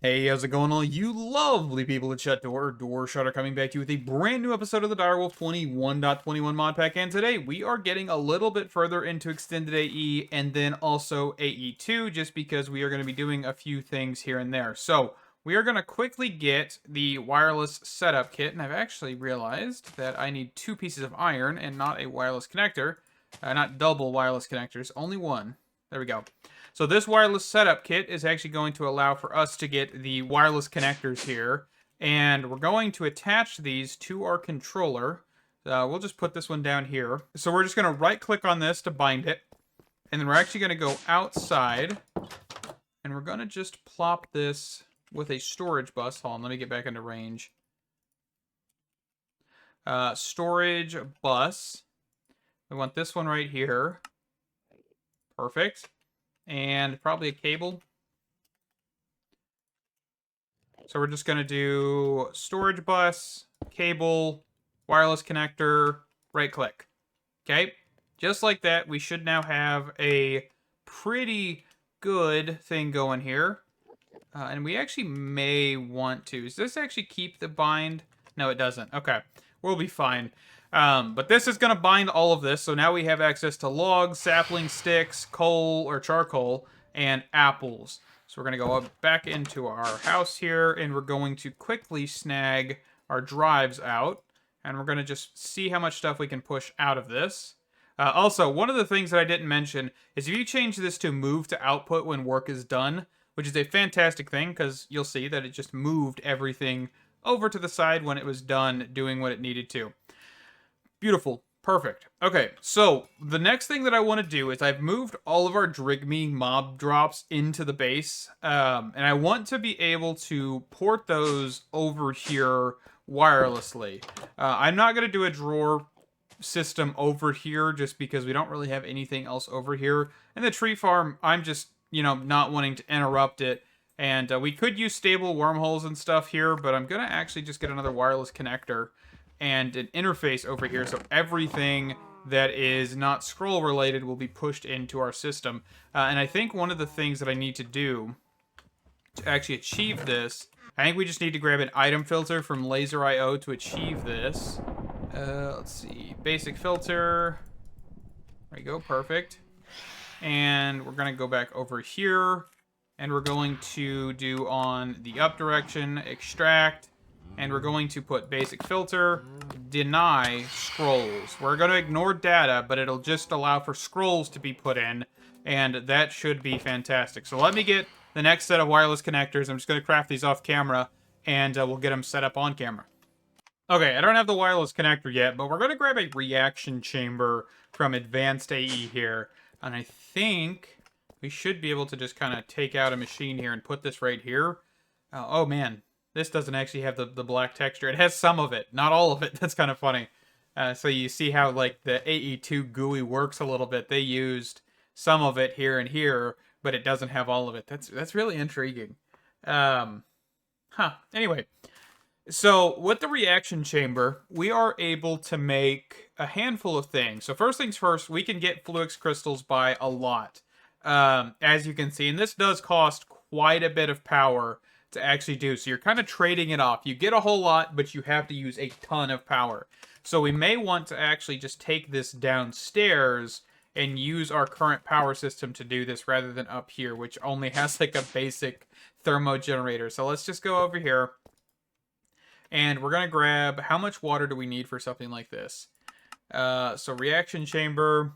Hey, how's it going, all you lovely people at Shut Door Shutter, coming back to you with a brand new episode of the Direwolf20 1.21 mod pack, and today we are getting a little bit further into Extended AE and then also AE2, just because we are going to be doing a few things here and there. So, we are going to quickly get the wireless setup kit, and I've actually realized that I need 2 pieces of iron and not a wireless connector, not double wireless connectors, only one. There we go. So this wireless setup kit is actually going to allow for us to get the wireless connectors here. And we're going to attach these to our controller. We'll just put this one down here. So we're just going to right click on this to bind it. And then we're actually going to go outside. And we're going to just plop this with a storage bus. Hold on, let me get back into range. Storage bus. We want this one right here. Perfect. And probably a cable. So we're just going to do storage bus, cable, wireless connector, right click. Okay? Just like that, we should now have a pretty good thing going here. And we actually may want to. Does this actually keep the bind? No, it doesn't. Okay. We'll be fine. But this is going to bind all of this, so now we have access to logs, sapling sticks, coal or charcoal, and apples. So we're going to go back into our house here, and we're going to quickly snag our drives out, and we're going to just see how much stuff we can push out of this. Also, one of the things that I didn't mention is if you change this to move to output when work is done, which is a fantastic thing because you'll see that it just moved everything over to the side when it was done doing what it needed to. Beautiful. Perfect. Okay, so the next thing that I want to do is I've moved all of our Drigme mob drops into the base, and I want to be able to port those over here wirelessly. I'm not going to do a drawer system over here just because we don't really have anything else over here. And the tree farm, I'm just, not wanting to interrupt it. And we could use stable wormholes and stuff here, but I'm going to actually just get another wireless connector and an interface over here, so everything that is not scroll related will be pushed into our system. And I think one of the things that I need to do to actually achieve this, I think we just need to grab an item filter from Laser.io to achieve this. Let's see, basic filter. There we go, perfect. And we're gonna go back over here, and we're going to do on the up direction, extract, and we're going to put basic filter, deny scrolls. We're going to ignore data, but it'll just allow for scrolls to be put in, and that should be fantastic. So let me get the next set of wireless connectors. I'm just going to craft these off camera, and we'll get them set up on camera. Okay, I don't have the wireless connector yet, but we're going to grab a reaction chamber from ExtendedAE here, and I think we should be able to just kind of take out a machine here and put this right here. Oh man, this doesn't actually have the black texture. It has some of it, not all of it. That's kind of funny. So you see how like the AE2 GUI works a little bit. They used some of it here and here, but it doesn't have all of it. That's really intriguing. Anyway, so with the reaction chamber, we are able to make a handful of things. So first things first, we can get Fluix crystals by a lot, as you can see, and this does cost quite a bit of power to actually do. So you're kind of trading it off. You get a whole lot, but you have to use a ton of power. So we may want to actually just take this downstairs and use our current power system to do this rather than up here, which only has like a basic thermo generator. So let's just go over here. And we're going to grab, how much water do we need for something like this? So reaction chamber,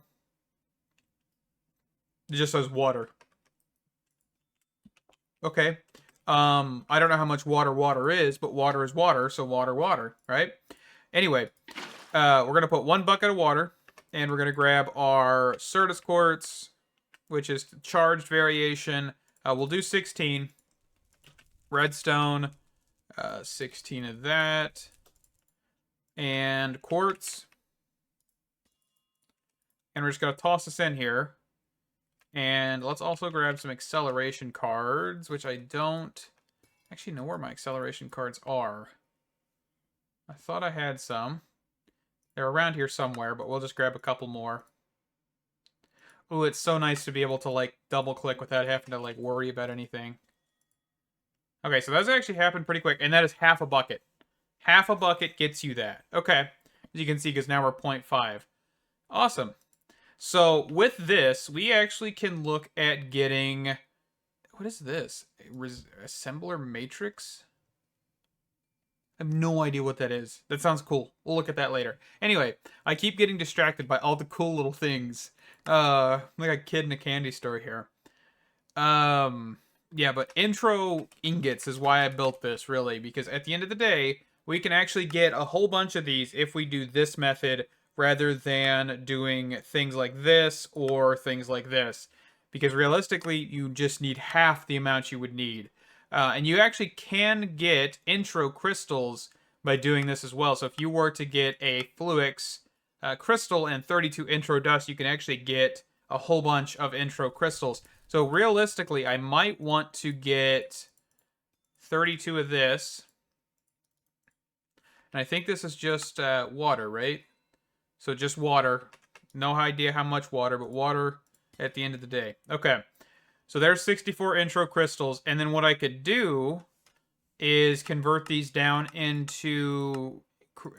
it just says water. Okay. I don't know how much water is, but water is water, so water, right? Anyway, we're going to put 1 bucket of water, and we're going to grab our Certus quartz, which is charged variation. We'll do 16. Redstone, 16 of that. And quartz. And we're just going to toss this in here. And let's also grab some acceleration cards, which I don't actually know where my acceleration cards are. I thought I had some. They're around here somewhere, but we'll just grab a couple more. Ooh, it's so nice to be able to, like, double-click without having to, like, worry about anything. Okay, so that's actually happened pretty quick, and that is half a bucket. Half a bucket gets you that. Okay, as you can see, because now we're 0.5. Awesome. So with this, we actually can look at getting... What is this? Assembler Matrix? I have no idea what that is. That sounds cool. We'll look at that later. Anyway, I keep getting distracted by all the cool little things. Like a kid in a candy store here. Yeah, but intro ingots is why I built this, really, because at the end of the day, we can actually get a whole bunch of these if we do this method rather than doing things like this or things like this. Because realistically, you just need half the amount you would need. And you actually can get intro crystals by doing this as well. So if you were to get a Fluix crystal and 32 intro dust, you can actually get a whole bunch of intro crystals. So realistically, I might want to get 32 of this. And I think this is just water, right? So just water. No idea how much water, but water at the end of the day. Okay. So there's 64 intro crystals. And then what I could do is convert these down into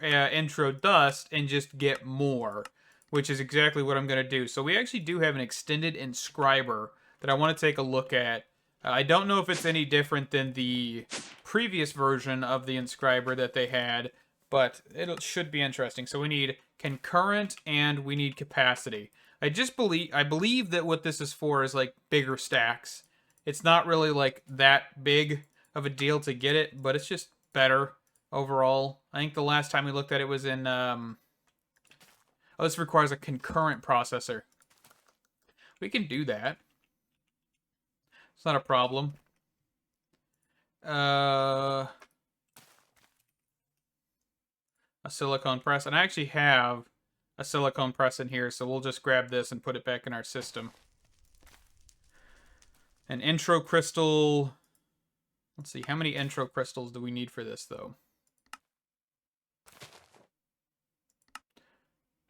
intro dust and just get more, which is exactly what I'm going to do. So we actually do have an extended inscriber that I want to take a look at. I don't know if it's any different than the previous version of the inscriber that they had, but it should be interesting. So we need concurrent and we need capacity. I believe that what this is for is like bigger stacks. It's not really like that big of a deal to get it, but it's just better overall. I think the last time we looked at it was in oh, this requires a concurrent processor. We can do that. It's not a problem. A silicone press, and I actually have a silicone press in here, so we'll just grab this and put it back in our system. An intro crystal. Let's see, how many intro crystals do we need for this, though?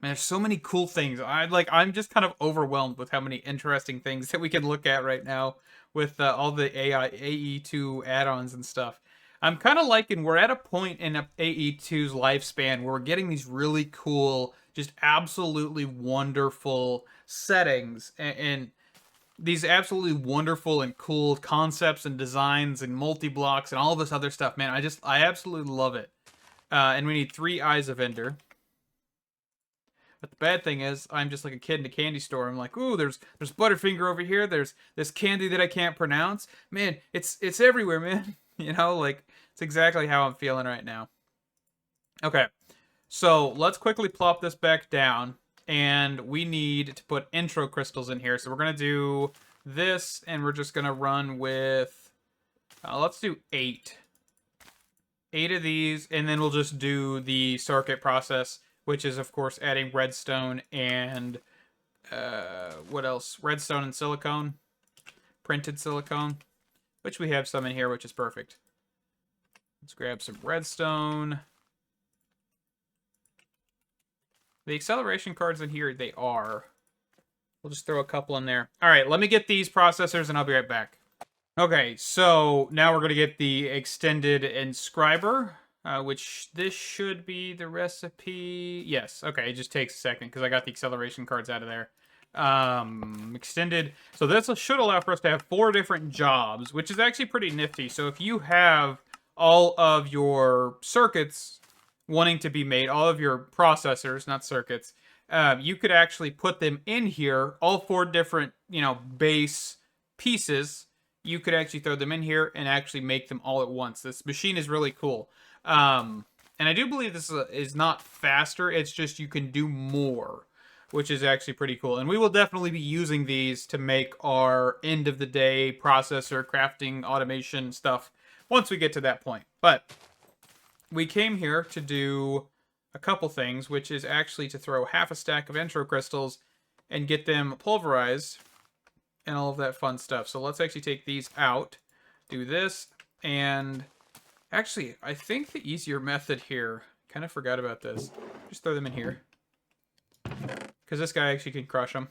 Man, there's so many cool things. I'm just kind of overwhelmed with how many interesting things that we can look at right now with all the AE2 add-ons and stuff. I'm kind of liking, we're at a point in AE2's lifespan where we're getting these really cool, just absolutely wonderful settings and these absolutely wonderful and cool concepts and designs and multi-blocks and all this other stuff. Man, I absolutely love it. And we need 3 Eyes of Ender. But the bad thing is, I'm just like a kid in a candy store. I'm like, ooh, there's Butterfinger over here. There's this candy that I can't pronounce. Man, it's everywhere, man. You know, like, it's exactly how I'm feeling right now. Okay, so let's quickly plop this back down. And we need to put intro crystals in here. So we're going to do this, and we're just going to run with... let's do 8. 8 of these, and then we'll just do the circuit process, which is, of course, adding redstone and... what else? Redstone and silicone. Printed silicone. Which we have some in here, which is perfect. Let's grab some redstone. The acceleration cards in here, they are. We'll just throw a couple in there. All right, let me get these processors, and I'll be right back. Okay, so now we're going to get the extended inscriber, which this should be the recipe. Yes, okay, it just takes a second because I got the acceleration cards out of there. Extended. So this should allow for us to have 4 different jobs, which is actually pretty nifty. So if you have all of your circuits wanting to be made, all of your processors, not circuits, you could actually put them in here, all 4 different, base pieces. You could actually throw them in here and actually make them all at once. This machine is really cool. And I do believe this is not faster, it's just you can do more, which is actually pretty cool. And we will definitely be using these to make our end-of-the-day processor, crafting, automation stuff once we get to that point. But we came here to do a couple things, which is actually to throw half a stack of intro crystals and get them pulverized and all of that fun stuff. So let's actually take these out, do this, and actually, I think the easier method here, kind of forgot about this, just throw them in here. Because this guy actually can crush them.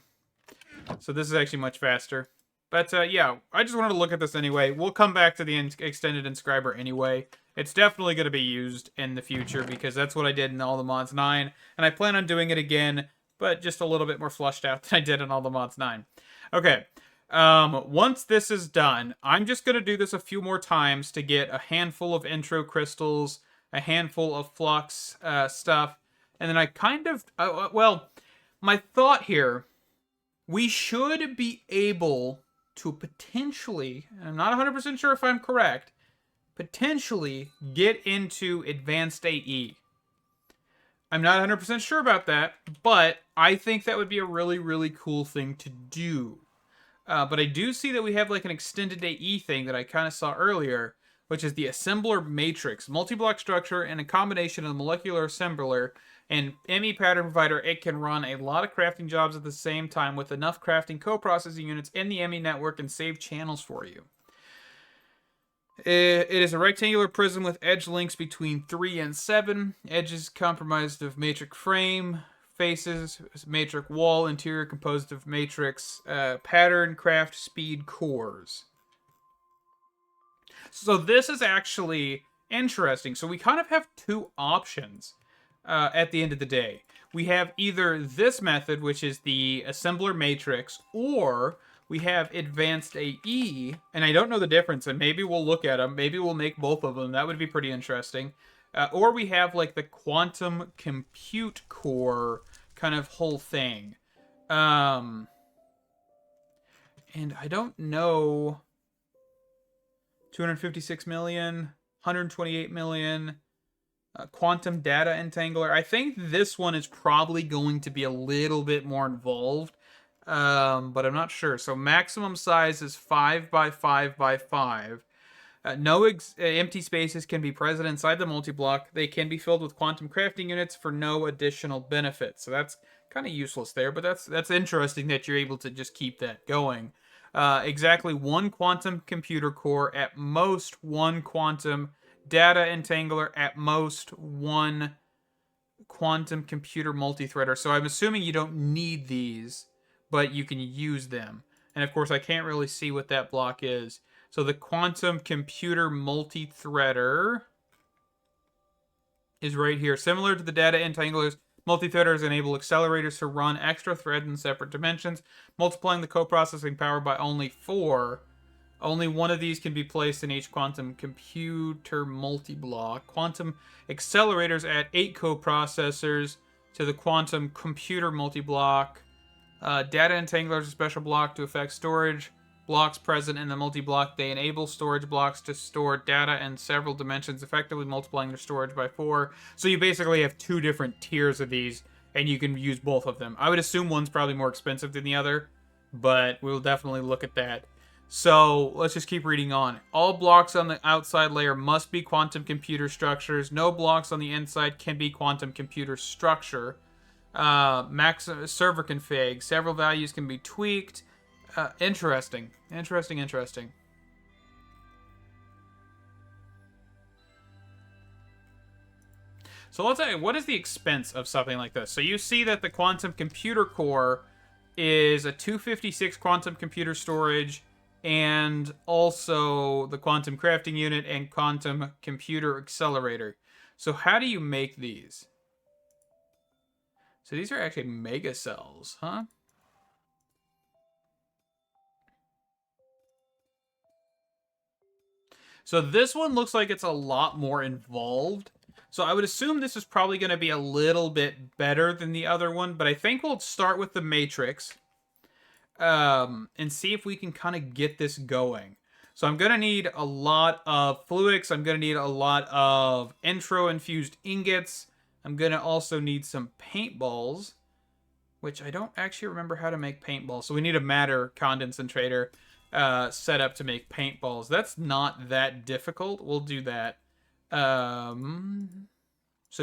So this is actually much faster. But yeah, I just wanted to look at this anyway. We'll come back to the extended inscriber anyway. It's definitely going to be used in the future because that's what I did in All the Mods 9. And I plan on doing it again, but just a little bit more flushed out than I did in All the Mods 9. Okay. Once this is done, I'm just going to do this a few more times to get a handful of intro crystals, a handful of flux stuff. And then I kind of... well, my thought here... we should be able to potentially, and I'm not 100% sure if I'm correct, potentially get into advanced AE. I'm not 100% sure about that, but I think that would be a really, really cool thing to do. But I do see that we have like an extended AE thing that I kind of saw earlier, which is the assembler matrix, multi-block structure, and a combination of the molecular assembler and ME pattern provider. It can run a lot of crafting jobs at the same time with enough crafting co-processing units in the ME network and save channels for you. It is a rectangular prism with edge links between 3 and 7. Edges comprised of matrix frame, faces, matrix wall, interior composed of matrix pattern, craft, speed, cores. So this is actually interesting. So we kind of have two options at the end of the day. We have either this method, which is the assembler matrix, or we have advanced AE, and I don't know the difference, and maybe we'll look at them. Maybe we'll make both of them. That would be pretty interesting. Or we have like the quantum compute core kind of whole thing. And I don't know. 256 million, 128 million. Quantum data entangler. I think this one is probably going to be a little bit more involved. But I'm not sure. So maximum size is 5 by 5 by 5. No empty spaces can be present inside the multi-block. They can be filled with quantum crafting units for no additional benefit. So that's kind of useless there, but that's interesting that you're able to just keep that going. Exactly one quantum computer core, at most one quantum data entangler, at most one quantum computer multi-threader. So I'm assuming you don't need these, but you can use them. And of course, I can't really see what that block is. So the quantum computer multi-threader is right here. Similar to the data entanglers, multi-threaders enable accelerators to run extra threads in separate dimensions, multiplying the co-processing power by only 4. Only one of these can be placed in each quantum computer multi-block. Quantum accelerators add 8 co-processors to the quantum computer multi-block. Data entanglers, a special block to affect storage blocks present in the multi-block. They enable storage blocks to store data in several dimensions, effectively multiplying their storage by 4. So you basically have 2 different tiers of these, and you can use both of them. I would assume one's probably more expensive than the other, but we'll definitely look at that. So let's just keep reading on. All blocks on the outside layer must be quantum computer structures. No blocks on the inside can be quantum computer structure. Max server config. Several values can be tweaked. Interesting. So let's say, what is the expense of something like this? So you see that the quantum computer core is a 256 quantum computer storage, and also the quantum crafting unit and quantum computer accelerator. So how do you make these? So these are actually mega cells, huh? So this one looks like it's a lot more involved. So I would assume this is probably going to be a little bit better than the other one, but I think we'll start with the Matrix and see if we can kind of get this going. So I'm going to need a lot of fluids. I'm going to need a lot of intro-infused ingots. I'm going to also need some paintballs, which I don't actually remember how to make paintballs. So we need a matter condensator set up to make paintballs. That's not that difficult. We'll do that. So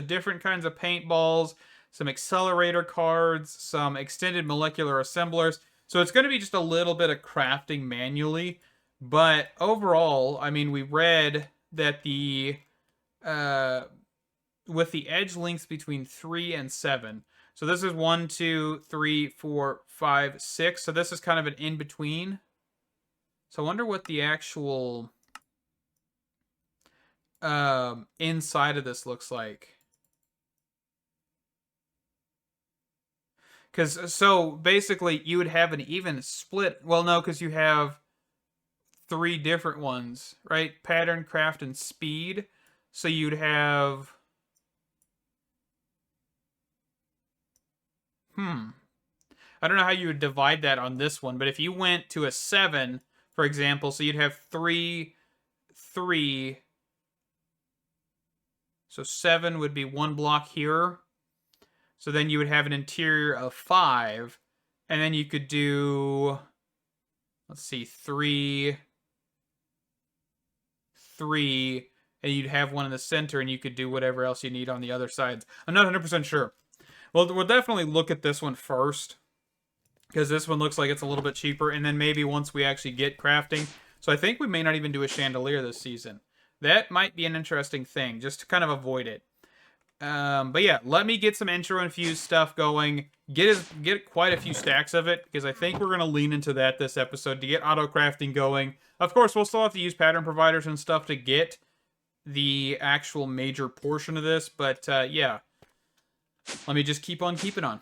different kinds of paintballs, some accelerator cards, some extended molecular assemblers. So it's going to be just a little bit of crafting manually. But overall, I mean, we read that the with the edge links between 3 and 7. So this is 1, 2, 3, 4, 5, 6. So this is kind of an in-between. So I wonder what the actual inside of this looks like. Because, so, basically, you would have an even split. Well, no, because you have 3 different ones, right? Pattern, craft, and speed. So you'd have... I don't know how you would divide that on this one, but if you went to a 7, for example, so you'd have 3, 3. So 7 would be 1 block here. So then you would have an interior of 5. And then you could do, let's see, 3, 3, and you'd have one in the center, and you could do whatever else you need on the other sides. I'm not 100% sure. Well, we'll definitely look at this one first, because this one looks like it's a little bit cheaper, and then maybe once we actually get crafting. So I think we may not even do a chandelier this season. That might be an interesting thing, just to kind of avoid it. But yeah, let me get some intro infused stuff going. Get quite a few stacks of it, because I think we're going to lean into that this episode to get auto-crafting going. Of course, we'll still have to use pattern providers and stuff to get the actual major portion of this, but yeah. Let me just keep on keeping on.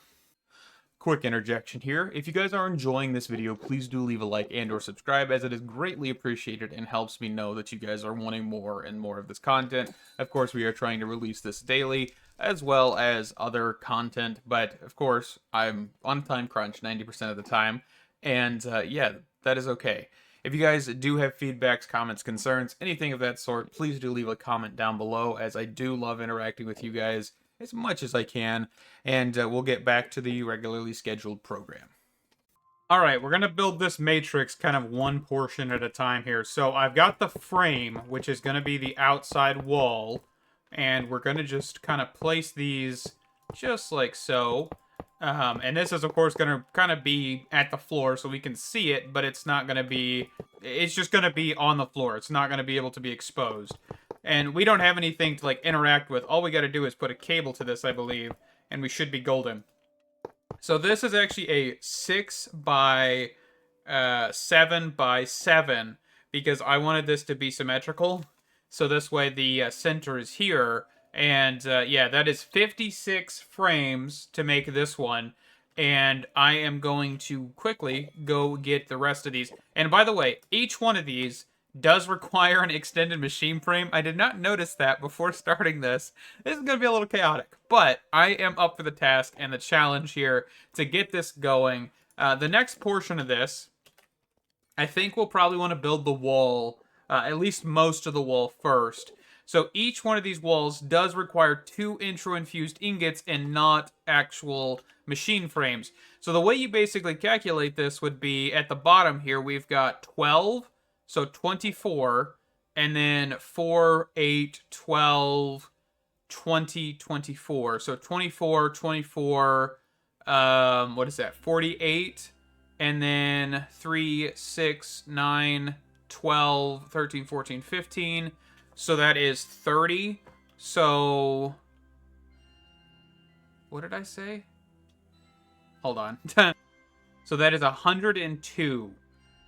Quick interjection here. If you guys are enjoying this video, please do leave a like and or subscribe, as it is greatly appreciated and helps me know that you guys are wanting more and more of this content. Of course, we are trying to release this daily, as well as other content, but of course, I'm on time crunch 90% of the time, and yeah, that is okay. If you guys do have feedbacks, comments, concerns, anything of that sort, please do leave a comment down below, as I do love interacting with you guys as much as I can, and we'll get back to the regularly scheduled program. All right, we're going to build this matrix kind of one portion at a time here. So I've got the frame, which is going to be the outside wall, and we're going to just kind of place these just like so. And this is, of course, going to kind of be at the floor so we can see it, but it's not going to be... It's just going to be on the floor. It's not going to be able to be exposed. And we don't have anything to, like, interact with. All we got to do is put a cable to this, I believe, and we should be golden. So this is actually a 6 by 7 by 7, because I wanted this to be symmetrical. So this way the center is here. And yeah, that is 56 frames to make this one. And I am going to quickly go get the rest of these. And by the way, each one of these does require an extended machine frame. I did not notice that before starting this. This is going to be a little chaotic, but I am up for the task and the challenge here to get this going. The next portion of this, I think we'll probably want to build the wall, at least most of the wall first. So each one of these walls does require 2 intro-infused ingots and not actual machine frames. So the way you basically calculate this would be, at the bottom here, we've got 12, so 24, and then 4, 8, 12, 20, 24. So 24, 24, what is that, 48, and then 3, 6, 9, 12, 13, 14, 15. So that is 30. So, what did I say? Hold on. So that is 102,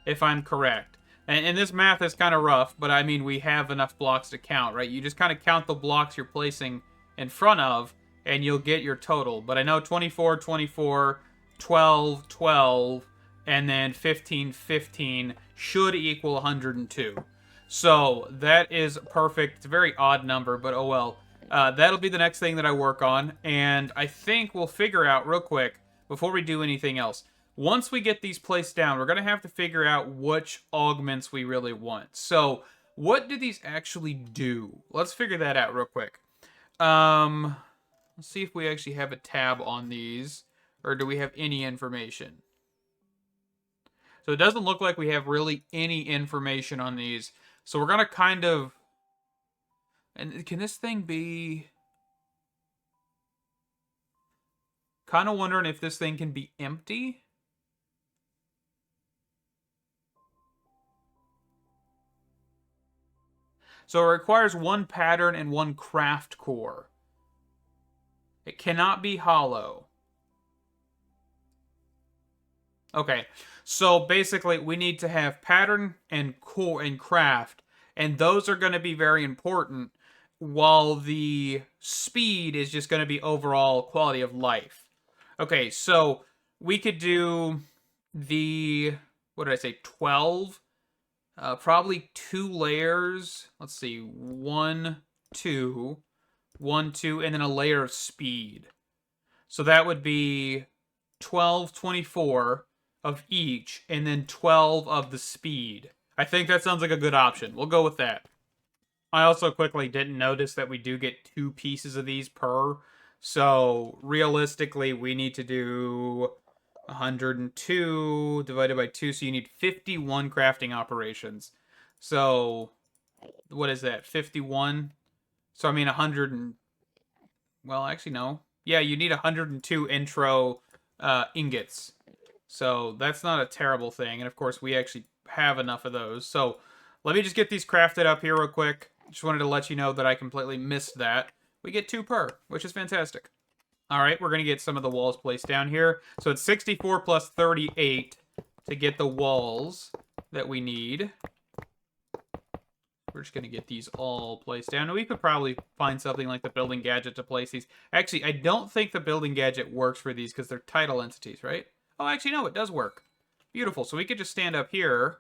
if I'm correct. And this math is kind of rough, but I mean, we have enough blocks to count, right? You just kind of count the blocks you're placing in front of, and you'll get your total. But I know 24, 24, 12, 12, and then 15, 15 should equal 102. So that is perfect. It's a very odd number, but oh well. That'll be the next thing that I work on, and I think we'll figure out real quick, before we do anything else, once we get these placed down, we're going to have to figure out which augments we really want. So, what do these actually do? Let's figure that out real quick. Let's see if we actually have a tab on these, or do we have any information? So it doesn't look like we have really any information on these. So we're going to kind of... And can this thing be... Kind of wondering if this thing can be empty. So it requires 1 pattern and 1 craft core. It cannot be hollow. Okay, so basically we need to have pattern and core and craft, and those are going to be very important, while the speed is just going to be overall quality of life. Okay, so we could do the, what did I say, 12? Probably 2 layers. Let's see, 1, 2, 1, 2, and then a layer of speed. So that would be 12, 24 of each, and then 12 of the speed. I think that sounds like a good option. We'll go with that. I also quickly didn't notice that we do get 2 pieces of these per. So realistically, we need to do 102 divided by 2. So you need 51 crafting operations. So what is that? 51? So I mean 100 and... Well, actually, no. Yeah, you need 102 intro ingots. So that's not a terrible thing. And of course, we actually have enough of those. So let me just get these crafted up here real quick. Just wanted to let you know that I completely missed that. We get 2 per, which is fantastic. All right, we're going to get some of the walls placed down here. So it's 64 plus 38 to get the walls that we need. We're just going to get these all placed down. And we could probably find something like the building gadget to place these. Actually, I don't think the building gadget works for these because they're title entities, right? Oh, actually, no, it does work. Beautiful. So we could just stand up here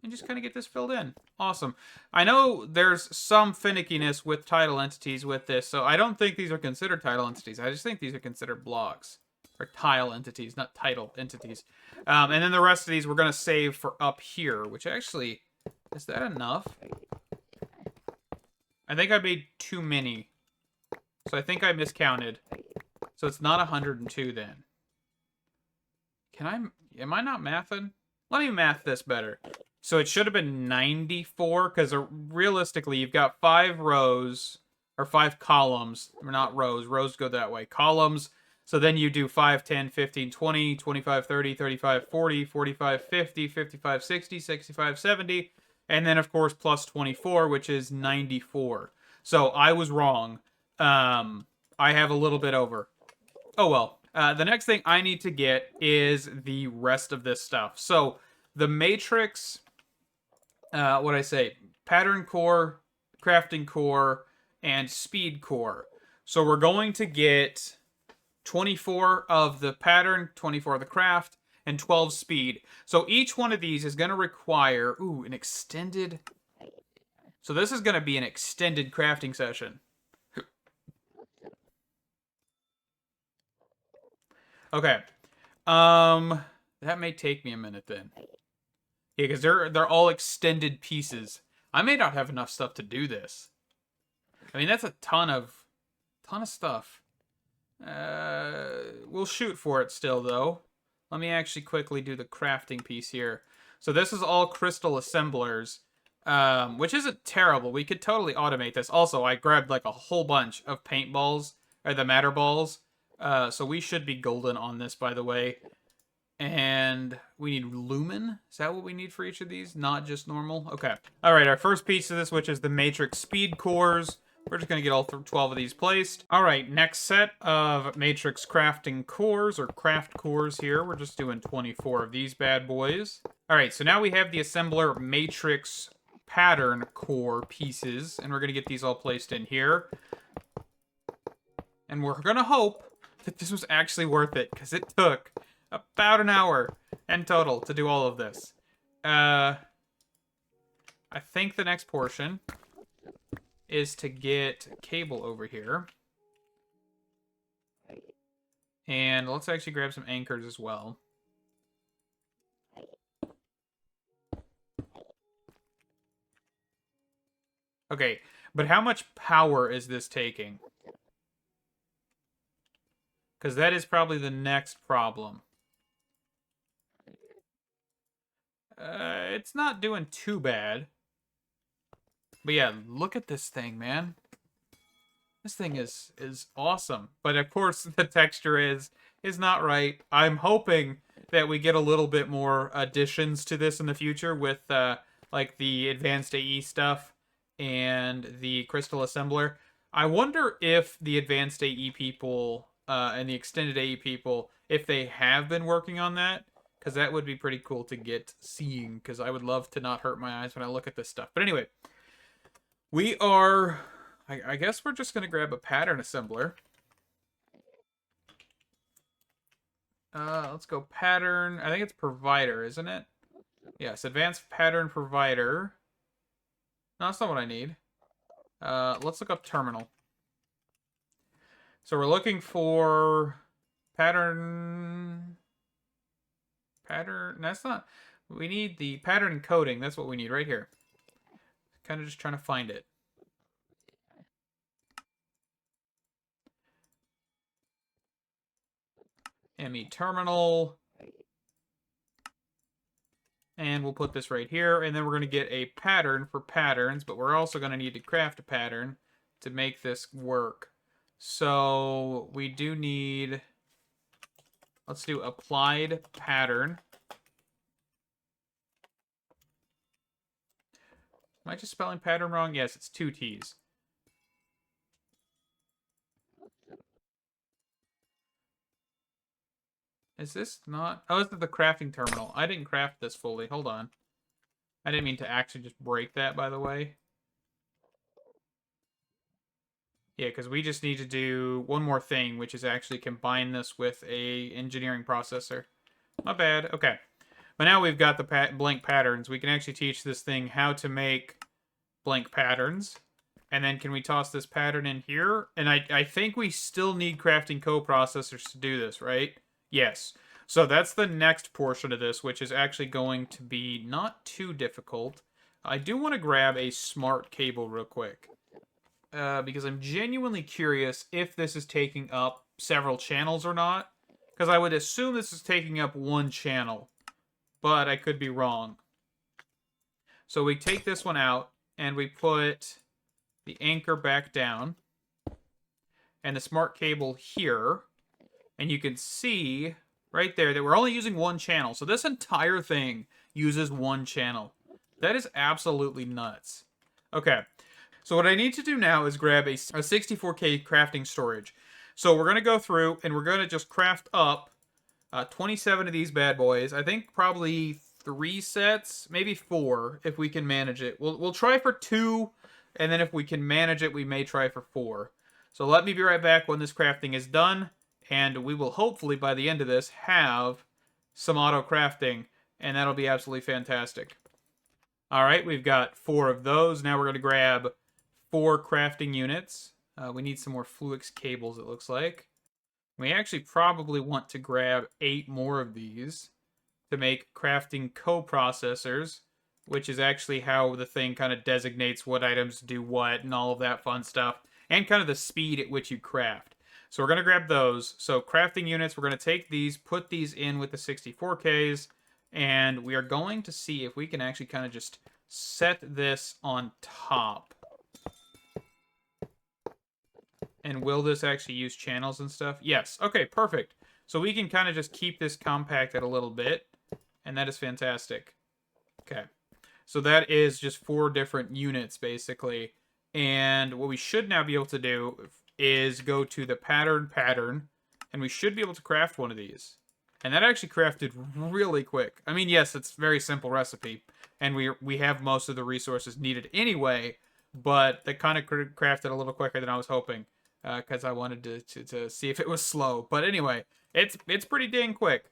and just kind of get this filled in. Awesome. I know there's some finickiness with title entities with this, so I don't think these are considered title entities. I just think these are considered blocks. Or tile entities, not title entities. And then the rest of these we're going to save for up here, which actually... Is that enough? I think I made too many. So I think I miscounted. So it's not 102 then. Am I not mathing? Let me math this better. So it should have been 94, because realistically you've got 5 rows, or 5 columns. Or not rows, rows go that way. Columns. So then you do 5, 10, 15, 20, 25, 30, 35, 40, 45, 50, 55, 60, 65, 70... And then, of course, plus 24, which is 94. So I was wrong. I have a little bit over. Oh, well. The next thing I need to get is the rest of this stuff. So the Matrix, what I say? Pattern core, crafting core, and speed core. So we're going to get 24 of the pattern, 24 of the craft, and 12 speed. So each one of these is going to require, an extended... So this is going to be an extended crafting session. Okay. That may take me a minute then. Yeah, because they're all extended pieces. I may not have enough stuff to do this. I mean, that's a ton of stuff. We'll shoot for it still, though. Let me actually quickly do the crafting piece here. So this is all crystal assemblers, which isn't terrible. We could totally automate this. Also, I grabbed like a whole bunch of paintballs, or the matter balls. So we should be golden on this, by the way. And we need lumen. Is that what we need for each of these? Not just normal? Okay. All right, our first piece of this, which is the Matrix Speed Cores. We're just going to get all 12 of these placed. All right, next set of Matrix Crafting Cores, or Craft Cores here. We're just doing 24 of these bad boys. All right, so now we have the Assembler Matrix Pattern Core pieces, and we're going to get these all placed in here. And we're going to hope that this was actually worth it, because it took about an hour in total to do all of this. I think the next portion is to get cable over here. And let's actually grab some anchors as well. Okay, but how much power is this taking? Because that is probably the next problem. It's not doing too bad. But yeah, look at this thing, man. This thing is awesome. But of course, the texture is not right. I'm hoping that we get a little bit more additions to this in the future with like the advanced AE stuff and the crystal assembler. I wonder if the advanced AE people and the extended AE people, if they have been working on that. because that would be pretty cool to get seeing, because I would love to not hurt my eyes when I look at this stuff. But anyway, we are, I guess we're just going to grab a pattern assembler. Let's go pattern. I think it's provider, isn't it? Yes, advanced pattern provider. No, that's not what I need. Let's look up terminal. So we're looking for pattern. That's not. We need the pattern encoding. That's what we need right here. Kind of just trying to find it. ME terminal. And we'll put this right here. And then we're going to get a pattern for patterns. But we're also going to need to craft a pattern to make this work. So we do need... Let's do applied pattern. Am I just spelling pattern wrong? Yes, it's 2 T's. Is this not... Oh, this is the crafting terminal. I didn't craft this fully. Hold on. I didn't mean to actually just break that, by the way. Yeah, because we just need to do one more thing, which is actually combine this with a engineering processor. My bad. Okay. But now we've got the blank patterns. We can actually teach this thing how to make blank patterns. And then can we toss this pattern in here? And I think we still need crafting coprocessors to do this, right? Yes. So that's the next portion of this, which is actually going to be not too difficult. I do want to grab a smart cable real quick. Because I'm genuinely curious if this is taking up several channels or not. Because I would assume this is taking up one channel. But I could be wrong. So we take this one out, and we put the anchor back down. And the smart cable here. And you can see right there that we're only using one channel. So this entire thing uses one channel. That is absolutely nuts. Okay. So what I need to do now is grab a 64K crafting storage. So we're going to go through and we're going to just craft up 27 of these bad boys. I think probably 3 sets, maybe 4 if we can manage it. We'll try for 2, and then if we can manage it, we may try for 4. So let me be right back when this crafting is done, and we will hopefully by the end of this have some auto crafting, and that'll be absolutely fantastic. All right, we've got 4 of those. Now we're going to grab 4 crafting units. We need some more Fluix cables, it looks like. We actually probably want to grab 8 more of these to make crafting coprocessors, which is actually how the thing kind of designates what items do what and all of that fun stuff, and kind of the speed at which you craft. So we're going to grab those. So crafting units, we're going to take these, put these in with the 64Ks, and we are going to see if we can actually kind of just set this on top. And will this actually use channels and stuff? Yes. Okay, perfect. So we can kind of just keep this compacted a little bit, and that is fantastic. Okay. So that is just 4 different units, basically. And what we should now be able to do is go to the pattern, and we should be able to craft one of these. And that actually crafted really quick. I mean, yes, it's a very simple recipe, and we have most of the resources needed anyway, but that kind of crafted a little quicker than I was hoping, because I wanted to see if it was slow. But anyway, it's pretty dang quick.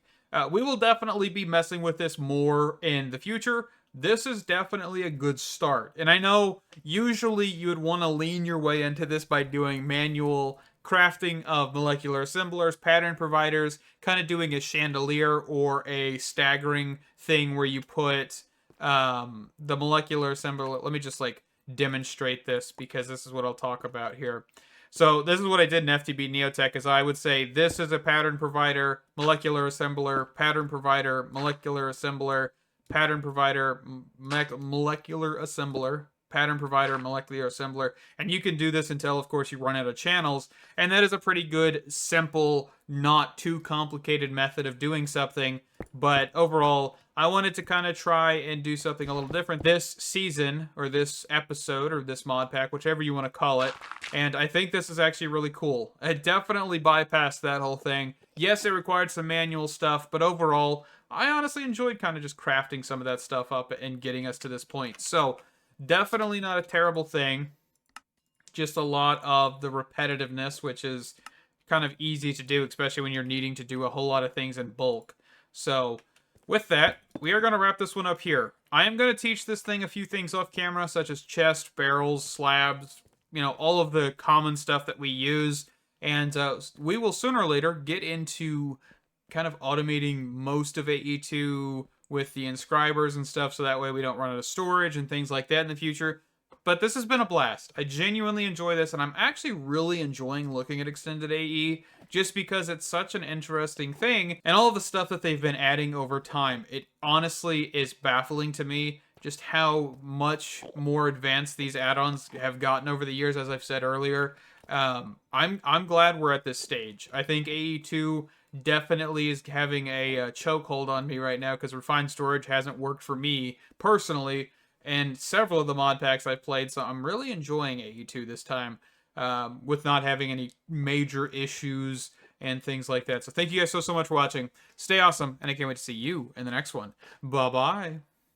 We will definitely be messing with this more in the future. This is definitely a good start. And I know usually you would want to lean your way into this by doing manual crafting of molecular assemblers, pattern providers, kind of doing a chandelier or a staggering thing where you put the molecular assembler. Let me just like demonstrate this because this is what I'll talk about here. So this is what I did in FTB Neotech, is I would say this is a pattern provider, molecular assembler, pattern provider, molecular assembler, pattern provider, molecular assembler, pattern provider, molecular assembler, and you can do this until, of course, you run out of channels, and that is a pretty good, simple, not too complicated method of doing something, but overall, I wanted to kind of try and do something a little different this season, or this episode, or this mod pack, whichever you want to call it. And I think this is actually really cool. It definitely bypassed that whole thing. Yes, it required some manual stuff, but overall, I honestly enjoyed kind of just crafting some of that stuff up and getting us to this point. So, definitely not a terrible thing. Just a lot of the repetitiveness, which is kind of easy to do, especially when you're needing to do a whole lot of things in bulk. So, with that, we are going to wrap this one up here. I am going to teach this thing a few things off camera, such as chest, barrels, slabs, all of the common stuff that we use. And we will sooner or later get into kind of automating most of AE2 with the inscribers and stuff, so that way we don't run out of storage and things like that in the future. But this has been a blast. I genuinely enjoy this, and I'm actually really enjoying looking at Extended AE just because it's such an interesting thing, and all of the stuff that they've been adding over time. It honestly is baffling to me just how much more advanced these add-ons have gotten over the years, as I've said earlier. I'm glad we're at this stage. I think AE2 definitely is having a chokehold on me right now because refined storage hasn't worked for me personally and several of the mod packs I've played, so I'm really enjoying AE2 this time with not having any major issues and things like that. So thank you guys so much for watching. Stay awesome, and I can't wait to see you in the next one. Bye-bye.